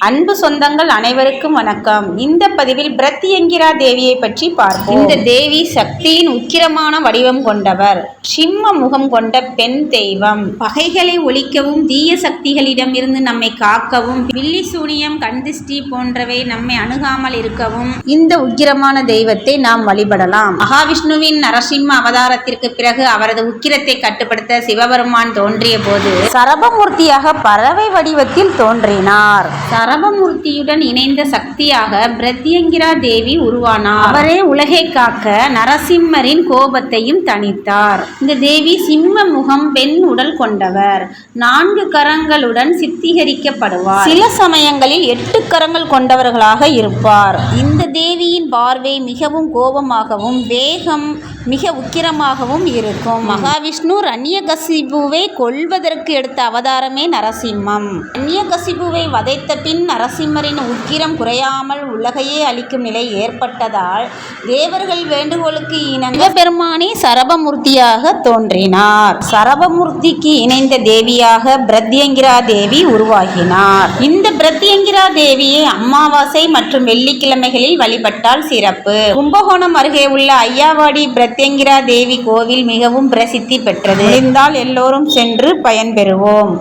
அன்பு சொந்தங்கள் அனைவருக்கும் வணக்கம். இந்த பதிவில் பிரத்யங்கிரா தேவியை பற்றி பார்ப்போம். இந்த தேவி சக்தியின் உக்கிரமான வடிவம் கொண்டவர். சிம்ம முகம் கொண்ட பெண் தெய்வம். பகைகளை ஒழிக்கவும் தீய சக்திகளிடம் இருந்து நம்மை காக்கவும் பில்லி சூனியம் கண்திஷ்டி போன்றவை நம்மை அணுகாமல் இருக்கவும் இந்த உக்கிரமான தெய்வத்தை நாம் வழிபடலாம். மகாவிஷ்ணுவின் நரசிம்ம அவதாரத்திற்கு பிறகு அவரது உக்கிரத்தை கட்டுப்படுத்த சிவபெருமான் தோன்றிய போது சரபமூர்த்தியாக பறவை வடிவத்தில் தோன்றினார். சரபமூர்த்தியுடன் இணைந்த சக்தியாக பிரத்யங்கிரா தேவி உருவானார். அவரே உலகை காக்க நரசிம்மரின் கோபத்தையும் தணித்தார். இந்த தேவி சிம்ம முகம் பெண் உடல் கொண்டவர். 4 கரங்களுடன் சித்தீகரிக்கப்படுவார். சில சமயங்களில் 8 கரங்கள் கொண்டவர்களாக இருப்பார். இந்த தேவியின் பார்வை மிகவும் கோபமாகவும் வேகம் மிக உக்கிரமாகவும் இருக்கும். மகாவிஷ்ணு ரண்யகசிபுவை கொல்வதற்கு எடுத்த அவதாரமே நரசிம்மம். ரண்யகசிபுவை வதைத்த பின் நரசிம்மரின் உக்கிரம் குறையாமல் உலகையே அளிக்கும் நிலை ஏற்பட்டதால் தேவர்கள் வேண்டுகோளுக்கு இணங்க பெருமானே சரபமூர்த்தியாக தோன்றினார். சரபமூர்த்திக்கு இணைந்த தேவியாக பிரத்யங்கிரா தேவி உருவாகினார். இந்த பிரத்யங்கிரா தேவியை அமாவாசை மற்றும் வெள்ளிக்கிழமைகளில் வழிபட்டால் சிறப்பு. கும்பகோணம் அருகே உள்ள ஐயாவாடி பிரத்யங்கிரா தேவி கோவில் மிகவும் பிரசித்தி பெற்றது. முடிந்தால் எல்லோரும் சென்று பயன்பெறுவோம்.